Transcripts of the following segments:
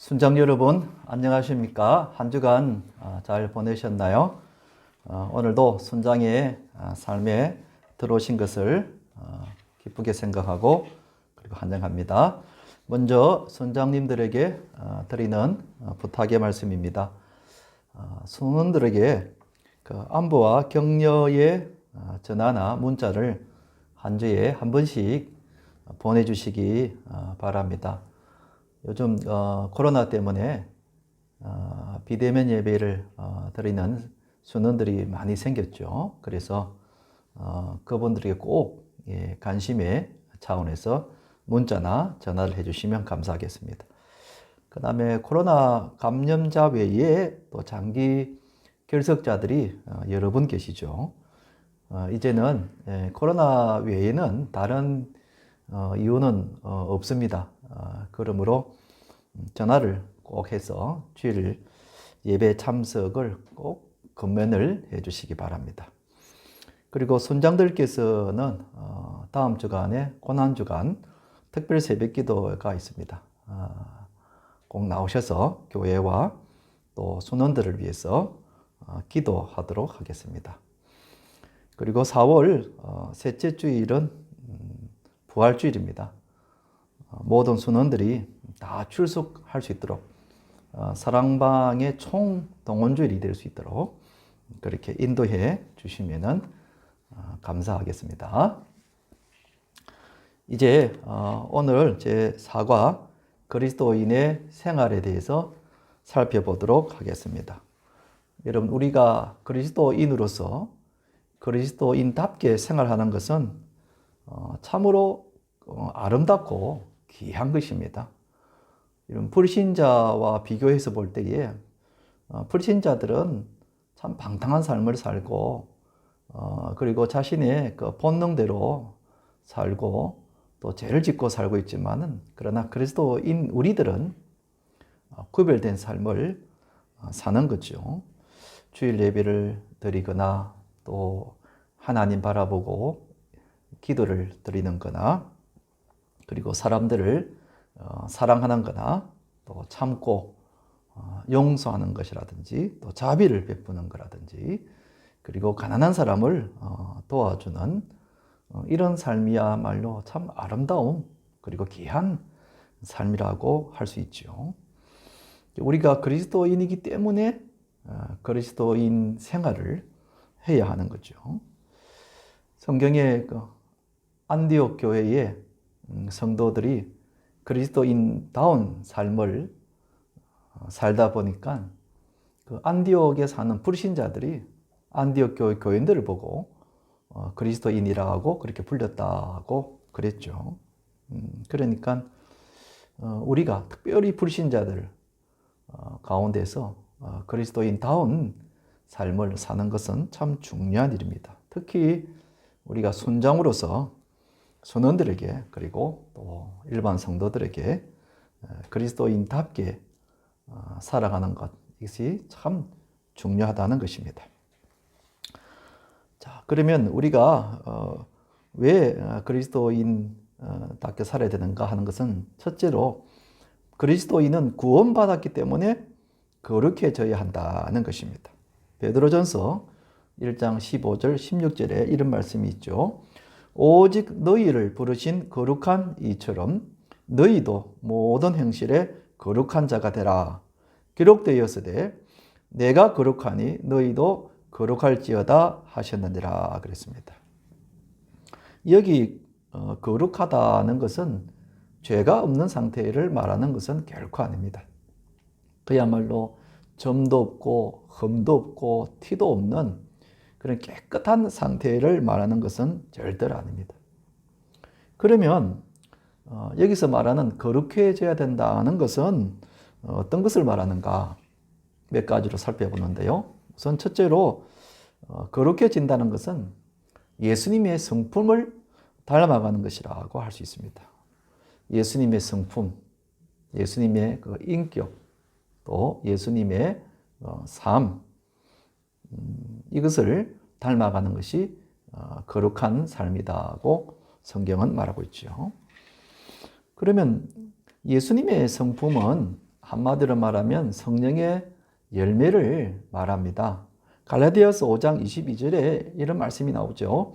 순장 여러분, 안녕하십니까? 한 주간 잘 보내셨나요? 오늘도 순장의 삶에 들어오신 것을 기쁘게 생각하고 그리고 환영합니다. 먼저 순장님들에게 드리는 부탁의 말씀입니다. 순원들에게 그 안부와 격려의 전화나 문자를 한 주에 한 번씩 보내주시기 바랍니다. 요즘 코로나 때문에 비대면 예배를 드리는 순원들이 많이 생겼죠. 그래서 그분들에게 꼭 관심의 차원에서 문자나 전화를 해주시면 감사하겠습니다. 그 다음에 코로나 감염자 외에 또 장기 결석자들이 여러 분 계시죠. 이제는 코로나 외에는 다른 이유는 없습니다. 그러므로 전화를 꼭 해서 주일 예배 참석을 꼭 권면을 해 주시기 바랍니다. 그리고 순장들께서는 다음 주간에 고난주간 특별 새벽 기도가 있습니다. 꼭 나오셔서 교회와 또 순원들을 위해서 기도하도록 하겠습니다. 그리고 4월 셋째 주일은 부활주일입니다. 모든 순원들이 다 출석할 수 있도록 사랑방의 총 동원주일이 될 수 있도록 그렇게 인도해 주시면 감사하겠습니다. 이제 오늘 제4과 그리스도인의 생활에 대해서 살펴보도록 하겠습니다. 여러분, 우리가 그리스도인으로서 그리스도인답게 생활하는 것은 참으로 아름답고 귀한 것입니다. 이런 불신자와 비교해서 볼 때에 불신자들은 참 방탕한 삶을 살고 그리고 자신의 그 본능대로 살고 또 죄를 짓고 살고 있지만은 그러나 그리스도인 우리들은 구별된 삶을 사는 거죠. 주일 예배를 드리거나 또 하나님 바라보고 기도를 드리는 거나 그리고 사람들을 사랑하는 거나 또 참고 용서하는 것이라든지 또 자비를 베푸는 거라든지 그리고 가난한 사람을 도와주는 이런 삶이야말로 참 아름다움 그리고 귀한 삶이라고 할 수 있죠. 우리가 그리스도인이기 때문에 그리스도인 생활을 해야 하는 거죠. 성경에 안디옥 교회의 성도들이 그리스도인다운 삶을 살다 보니까 그 안디옥에 사는 불신자들이 안디옥 교회 교인들을 보고 그리스도인이라고 그렇게 불렸다고 그랬죠. 그러니까 우리가 특별히 불신자들 가운데서 그리스도인다운 삶을 사는 것은 참 중요한 일입니다. 특히 우리가 순장으로서 순원들에게 그리고 또 일반 성도들에게 그리스도인답게 살아가는 것, 이것이 참 중요하다는 것입니다. 자, 그러면 우리가 왜 그리스도인답게 살아야 되는가 하는 것은 첫째로 그리스도인은 구원받았기 때문에 거룩해져야 한다는 것입니다. 베드로전서 1장 15절 16절에 이런 말씀이 있죠. 오직 너희를 부르신 거룩한 이처럼 너희도 모든 행실에 거룩한 자가 되라. 기록되었으되 내가 거룩하니 너희도 거룩할지어다 하셨느니라 그랬습니다. 여기 거룩하다는 것은 죄가 없는 상태를 말하는 것은 결코 아닙니다. 그야말로 점도 없고 흠도 없고 티도 없는 그런 깨끗한 상태를 말하는 것은 절대로 아닙니다. 그러면 여기서 말하는 거룩해져야 된다는 것은 어떤 것을 말하는가 몇 가지로 살펴보는데요. 우선 첫째로 거룩해진다는 것은 예수님의 성품을 닮아가는 것이라고 할 수 있습니다. 예수님의 성품, 예수님의 그 인격, 또 예수님의 삶, 이것을 닮아가는 것이 거룩한 삶이다고 성경은 말하고 있죠. 그러면 예수님의 성품은 한마디로 말하면 성령의 열매를 말합니다. 갈라디아서 5장 22절에 이런 말씀이 나오죠.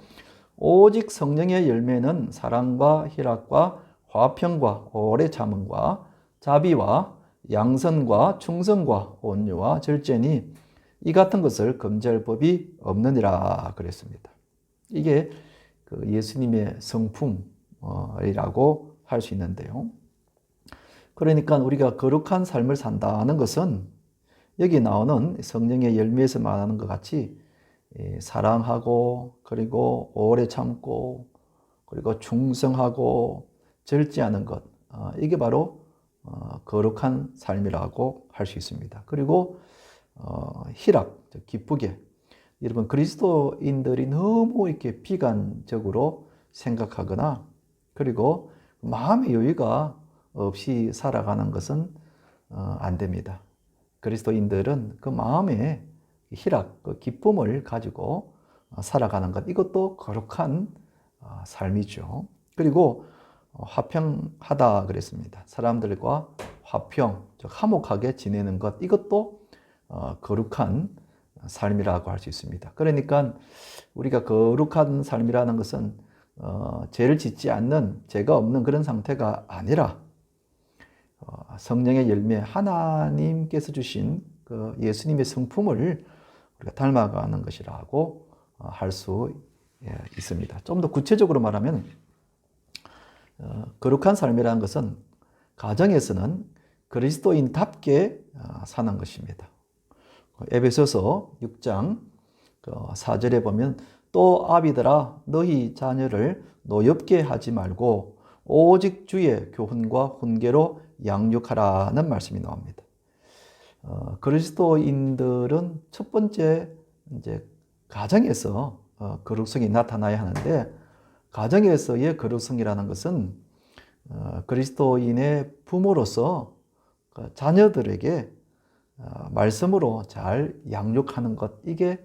오직 성령의 열매는 사랑과 희락과 화평과 오래 참음과 자비와 양선과 충성과 온유와 절제니 이 같은 것을 금지할 법이 없느니라 그랬습니다. 이게 그 예수님의 성품이라고 할 수 있는데요. 그러니까 우리가 거룩한 삶을 산다는 것은 여기 나오는 성령의 열매에서 말하는 것 같이 사랑하고 그리고 오래 참고 그리고 충성하고 절제하는 것, 이게 바로 거룩한 삶이라고 할 수 있습니다. 그리고 희락, 기쁘게, 여러분 그리스도인들이 너무 이렇게 비관적으로 생각하거나 그리고 마음의 여유가 없이 살아가는 것은 안 됩니다. 그리스도인들은 그 마음의 희락, 그 기쁨을 가지고 살아가는 것, 이것도 거룩한 삶이죠. 그리고 화평하다 그랬습니다. 사람들과 화평, 즉 화목하게 지내는 것, 이것도 거룩한 삶이라고 할 수 있습니다. 그러니까 우리가 거룩한 삶이라는 것은 죄를 짓지 않는, 죄가 없는 그런 상태가 아니라 성령의 열매, 하나님께서 주신 그 예수님의 성품을 우리가 닮아가는 것이라고 할 수 있습니다. 좀 더 구체적으로 말하면 거룩한 삶이라는 것은 가정에서는 그리스도인답게 사는 것입니다. 에베소서 6장 4절에 보면 또 아비들아 너희 자녀를 노엽게 하지 말고 오직 주의 교훈과 훈계로 양육하라는 말씀이 나옵니다. 그리스도인들은 첫 번째 이제 가정에서 거룩성이 나타나야 하는데, 가정에서의 거룩성이라는 것은 그리스도인의 부모로서 자녀들에게 말씀으로 잘 양육하는 것, 이게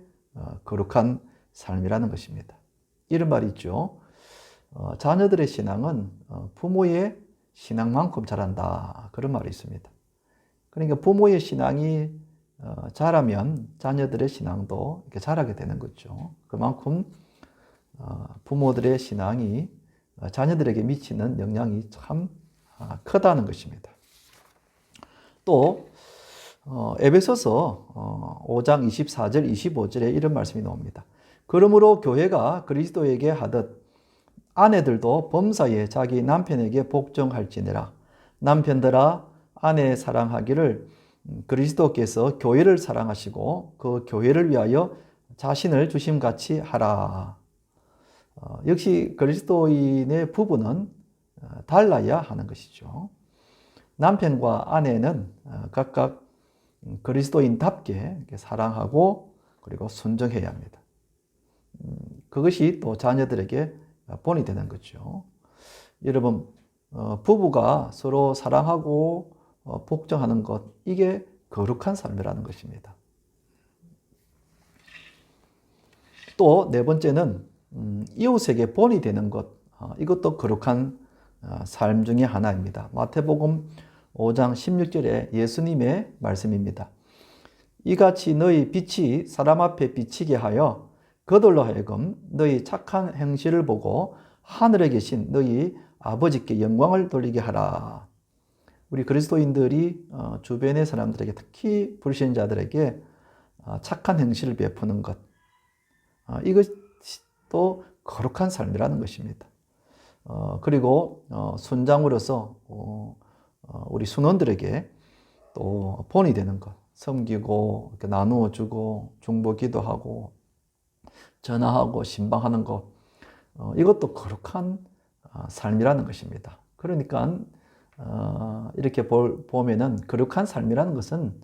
거룩한 삶이라는 것입니다. 이런 말이 있죠. 자녀들의 신앙은 부모의 신앙만큼 자란다, 그런 말이 있습니다. 그러니까 부모의 신앙이 자라면 자녀들의 신앙도 이렇게 자라게 되는 거죠. 그만큼 부모들의 신앙이 자녀들에게 미치는 영향이 참 크다는 것입니다. 또 에베소서 5장 24절 25절에 이런 말씀이 나옵니다. 그러므로 교회가 그리스도에게 하듯 아내들도 범사에 자기 남편에게 복종할지니라. 남편들아 아내 사랑하기를 그리스도께서 교회를 사랑하시고 그 교회를 위하여 자신을 주심같이 하라. 역시 그리스도인의 부부는 달라야 하는 것이죠. 남편과 아내는 각각 그리스도인답게 사랑하고 그리고 순종해야 합니다. 그것이 또 자녀들에게 본이 되는 거죠. 여러분, 부부가 서로 사랑하고 복종하는 것, 이게 거룩한 삶이라는 것입니다. 또 네 번째는 이웃에게 본이 되는 것, 이것도 거룩한 삶 중에 하나입니다. 마태복음 5장 16절에 예수님의 말씀입니다. 이같이 너희 빛이 사람 앞에 비치게 하여 그들로 하여금 너희 착한 행실을 보고 하늘에 계신 너희 아버지께 영광을 돌리게 하라. 우리 그리스도인들이 주변의 사람들에게, 특히 불신자들에게 착한 행실을 베푸는 것, 이것이 또 거룩한 삶이라는 것입니다. 그리고 순장으로서 우리 순원들에게 또 본이 되는 것, 섬기고 이렇게 나누어 주고 중보 기도하고 전화하고 신방하는 것, 이것도 거룩한 삶이라는 것입니다. 그러니까 이렇게 보면은 거룩한 삶이라는 것은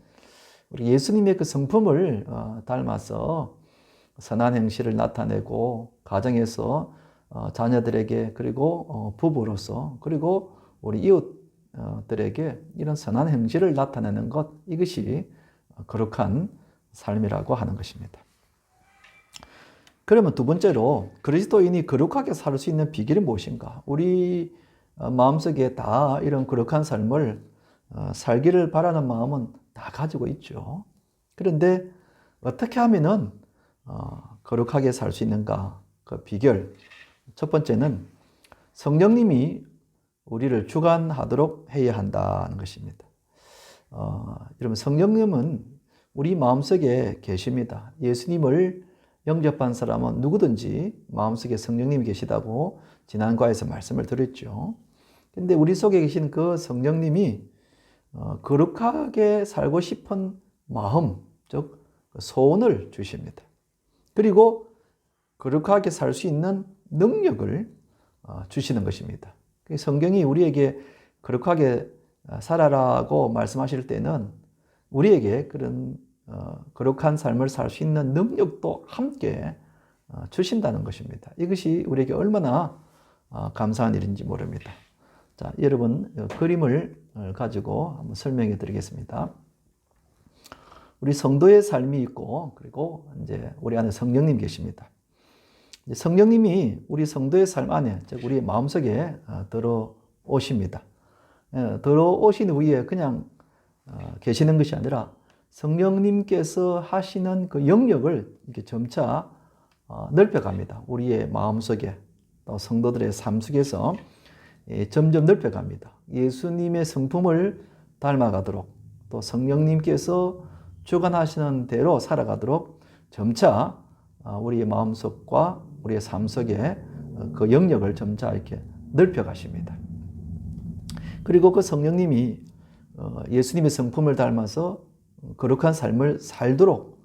우리 예수님의 그 성품을 닮아서 선한 행실을 나타내고 가정에서 자녀들에게, 그리고 부부로서, 그리고 우리 이웃들에게 이런 선한 행실을 나타내는 것, 이것이 거룩한 삶이라고 하는 것입니다. 그러면 두 번째로 그리스도인이 거룩하게 살 수 있는 비결이 무엇인가? 우리 마음속에 다 이런 거룩한 삶을 살기를 바라는 마음은 다 가지고 있죠. 그런데 어떻게 하면은 거룩하게 살 수 있는가? 그 비결. 첫 번째는 성령님이 우리를 주관하도록 해야 한다는 것입니다. 여러분, 성령님은 우리 마음속에 계십니다. 예수님을 영접한 사람은 누구든지 마음속에 성령님이 계시다고 지난 과에서 말씀을 드렸죠. 근데 우리 속에 계신 그 성령님이 거룩하게 살고 싶은 마음, 즉 소원을 주십니다. 그리고 거룩하게 살 수 있는 능력을 주시는 것입니다. 성경이 우리에게 거룩하게 살아라고 말씀하실 때는 우리에게 그런 거룩한 삶을 살 수 있는 능력도 함께 주신다는 것입니다. 이것이 우리에게 얼마나 감사한 일인지 모릅니다. 자, 여러분 그림을 가지고 한번 설명해 드리겠습니다. 우리 성도의 삶이 있고, 그리고 이제 우리 안에 성령님 계십니다. 성령님이 우리 성도의 삶 안에, 즉 우리의 마음속에 들어오십니다. 들어오신 후에 그냥 계시는 것이 아니라 성령님께서 하시는 그 영역을 이렇게 점차 넓혀갑니다. 우리의 마음속에, 또 성도들의 삶 속에서 점점 넓혀갑니다. 예수님의 성품을 닮아가도록, 또 성령님께서 주관하시는 대로 살아가도록 점차 우리의 마음속과 우리의 삶 속에 그 영역을 점차 이렇게 넓혀가십니다. 그리고 그 성령님이 예수님의 성품을 닮아서 거룩한 삶을 살도록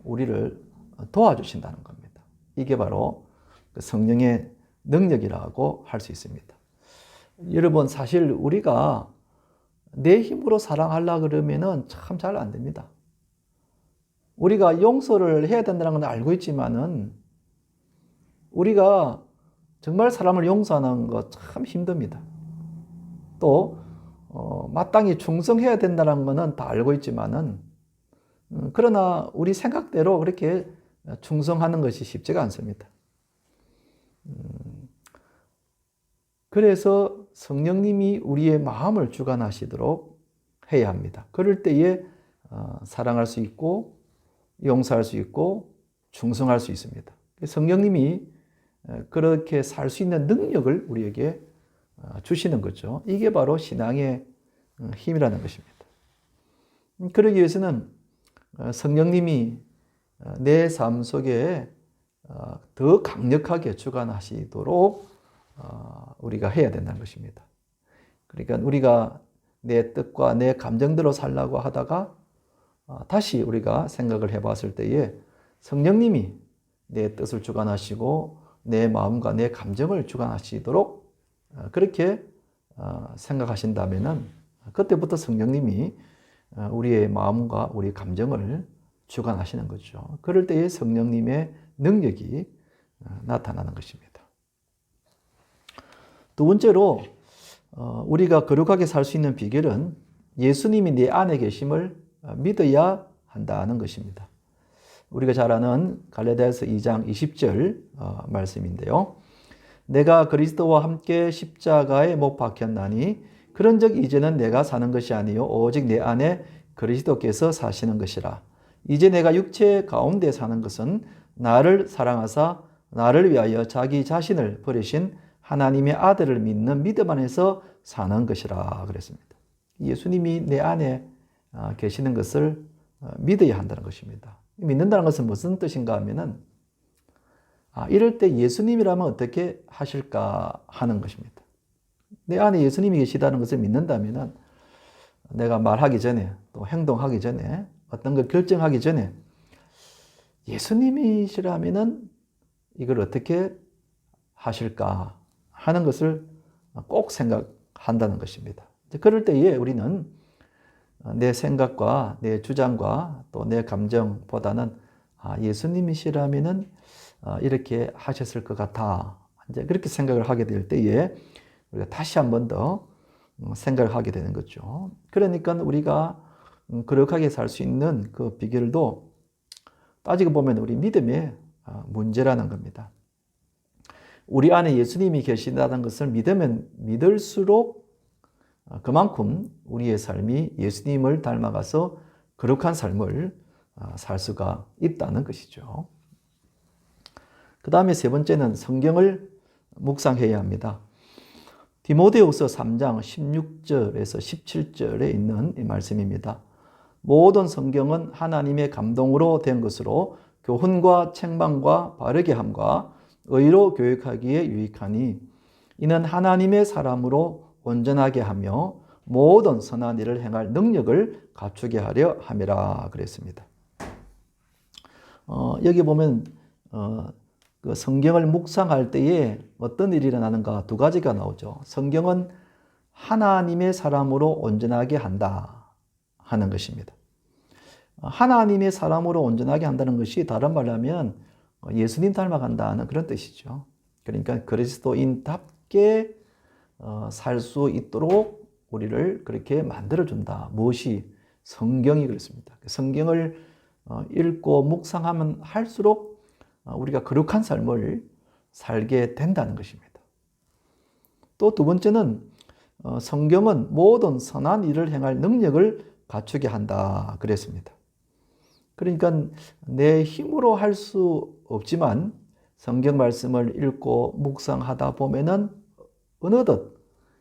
우리를 도와주신다는 겁니다. 이게 바로 성령의 능력이라고 할 수 있습니다. 여러분, 사실 우리가 내 힘으로 사랑하려고 그러면은 참 잘 안 됩니다. 우리가 용서를 해야 된다는 건 알고 있지만은 우리가 정말 사람을 용서하는 거 참 힘듭니다. 또 마땅히 충성해야 된다는 거는 다 알고 있지만은 그러나 우리 생각대로 그렇게 충성하는 것이 쉽지가 않습니다. 그래서 성령님이 우리의 마음을 주관하시도록 해야 합니다. 그럴 때에 사랑할 수 있고 용서할 수 있고 충성할 수 있습니다. 성령님이 그렇게 살 수 있는 능력을 우리에게 주시는 거죠. 이게 바로 신앙의 힘이라는 것입니다. 그러기 위해서는 성령님이 내 삶 속에 더 강력하게 주관하시도록 우리가 해야 된다는 것입니다. 그러니까 우리가 내 뜻과 내 감정대로 살려고 하다가 다시 우리가 생각을 해봤을 때에 성령님이 내 뜻을 주관하시고 내 마음과 내 감정을 주관하시도록 그렇게 생각하신다면은 그때부터 성령님이 우리의 마음과 우리 감정을 주관하시는 거죠. 그럴 때에 성령님의 능력이 나타나는 것입니다. 두 번째로 우리가 거룩하게 살 수 있는 비결은 예수님이 내 안에 계심을 믿어야 한다는 것입니다. 우리가 잘 아는 갈라디아서 2장 20절 말씀인데요. 내가 그리스도와 함께 십자가에 못 박혔나니 그런즉 이제는 내가 사는 것이 아니요 오직 내 안에 그리스도께서 사시는 것이라. 이제 내가 육체 가운데 사는 것은 나를 사랑하사 나를 위하여 자기 자신을 버리신 하나님의 아들을 믿는 믿음 안에서 사는 것이라 그랬습니다. 예수님이 내 안에 계시는 것을 믿어야 한다는 것입니다. 믿는다는 것은 무슨 뜻인가 하면은 이럴 때 예수님이라면 어떻게 하실까 하는 것입니다. 내 안에 예수님이 계시다는 것을 믿는다면은 내가 말하기 전에 또 행동하기 전에 어떤 걸 결정하기 전에 예수님이시라면은 이걸 어떻게 하실까 하는 것을 꼭 생각한다는 것입니다. 그럴 때에 우리는 내 생각과 내 주장과 또 내 감정보다는 예수님이시라면은 이렇게 하셨을 것 같아. 이제 그렇게 생각을 하게 될 때에 우리가 다시 한 번 더 생각을 하게 되는 거죠. 그러니까 우리가 거룩하게 살 수 있는 그 비결도 따지고 보면 우리 믿음의 문제라는 겁니다. 우리 안에 예수님이 계신다는 것을 믿으면 믿을수록 그만큼 우리의 삶이 예수님을 닮아가서 거룩한 삶을 살 수가 있다는 것이죠. 그 다음에 세 번째는 성경을 묵상해야 합니다. 디모데후서 3장 16절에서 17절에 있는 이 말씀입니다. 모든 성경은 하나님의 감동으로 된 것으로 교훈과 책망과 바르게 함과 의로 교육하기에 유익하니 이는 하나님의 사람으로 온전하게 하며 모든 선한 일을 행할 능력을 갖추게 하려 함이라 그랬습니다. 여기 보면 그 성경을 묵상할 때에 어떤 일이 일어나는가 두 가지가 나오죠. 성경은 하나님의 사람으로 온전하게 한다 하는 것입니다. 하나님의 사람으로 온전하게 한다는 것이 다른 말로 하면 예수님 닮아간다는 그런 뜻이죠. 그러니까 그리스도인답게 살 수 있도록 우리를 그렇게 만들어준다. 무엇이? 성경이 그렇습니다. 성경을 읽고 묵상하면 할수록 우리가 거룩한 삶을 살게 된다는 것입니다. 또 두 번째는 성경은 모든 선한 일을 행할 능력을 갖추게 한다 그랬습니다. 그러니까 내 힘으로 할 수 없지만 성경 말씀을 읽고 묵상하다 보면은 어느덧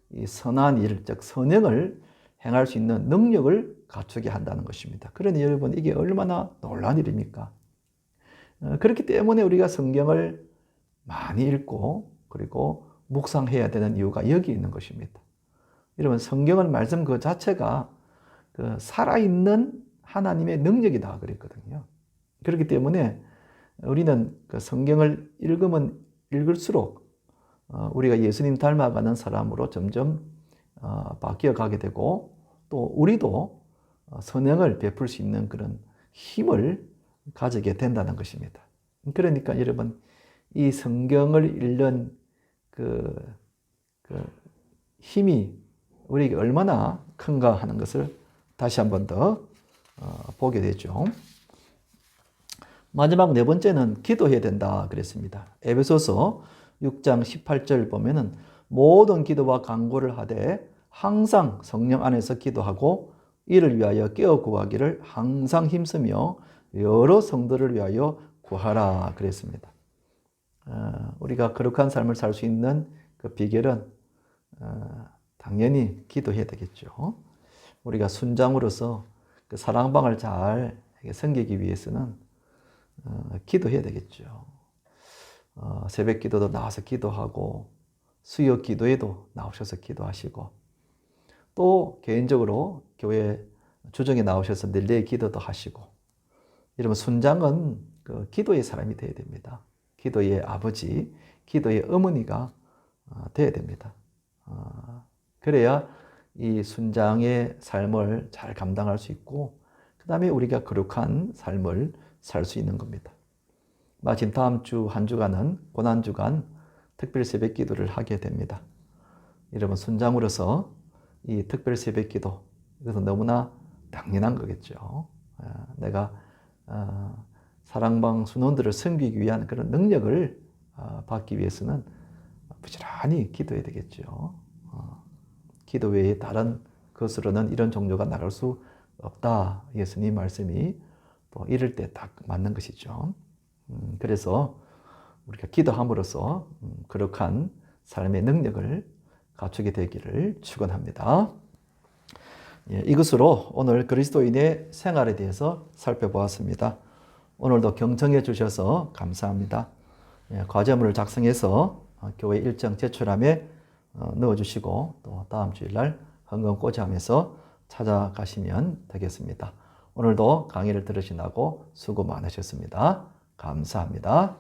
이 선한 일, 즉 선행을 행할 수 있는 능력을 갖추게 한다는 것입니다. 그러니 여러분 이게 얼마나 놀라운 일입니까? 그렇기 때문에 우리가 성경을 많이 읽고 그리고 묵상해야 되는 이유가 여기 있는 것입니다. 여러분 성경은 말씀 그 자체가 그 살아있는 하나님의 능력이다 그랬거든요. 그렇기 때문에 우리는 그 성경을 읽으면 읽을수록 우리가 예수님 닮아가는 사람으로 점점 바뀌어가게 되고 또 우리도 선행을 베풀 수 있는 그런 힘을 가지게 된다는 것입니다. 그러니까 여러분 이 성경을 읽는 그 힘이 우리에게 얼마나 큰가 하는 것을 다시 한 번 더 보게 되죠. 마지막 네 번째는 기도해야 된다 그랬습니다. 에베소서 6장 18절 보면은 모든 기도와 간구를 하되 항상 성령 안에서 기도하고 이를 위하여 깨어 구하기를 항상 힘쓰며 여러 성도를 위하여 구하라 그랬습니다. 우리가 거룩한 삶을 살 수 있는 그 비결은 당연히 기도해야 되겠죠. 우리가 순장으로서 그 사랑방을 잘 섬기기 위해서는 기도해야 되겠죠. 새벽 기도도 나와서 기도하고 수요 기도에도 나오셔서 기도하시고 또 개인적으로 교회 주정에 나오셔서 릴레이 기도도 하시고 이러면 순장은 그 기도의 사람이 되어야 됩니다. 기도의 아버지, 기도의 어머니가 되어야 됩니다. 그래야 이 순장의 삶을 잘 감당할 수 있고 그 다음에 우리가 거룩한 삶을 살 수 있는 겁니다. 마침 다음 주 한 주간은 고난주간 특별 새벽 기도를 하게 됩니다. 여러분 순장으로서 이 특별 새벽 기도 이것은 너무나 당연한 거겠죠. 내가 사랑방 순원들을 섬기기 위한 그런 능력을 받기 위해서는 부지런히 기도해야 되겠죠. 기도 외에 다른 것으로는 이런 종교가 나갈 수 없다. 예수님 말씀이 또 이럴 때 딱 맞는 것이죠. 그래서 우리가 기도함으로써 거룩한 삶의 능력을 갖추게 되기를 축원합니다. 이것으로 오늘 그리스도인의 생활에 대해서 살펴보았습니다. 오늘도 경청해 주셔서 감사합니다. 과제물을 작성해서 교회 일정 제출함에 넣어주시고 또 다음 주일날 헌금꽂이하면서 찾아가시면 되겠습니다. 오늘도 강의를 들으시라고 수고 많으셨습니다. 감사합니다.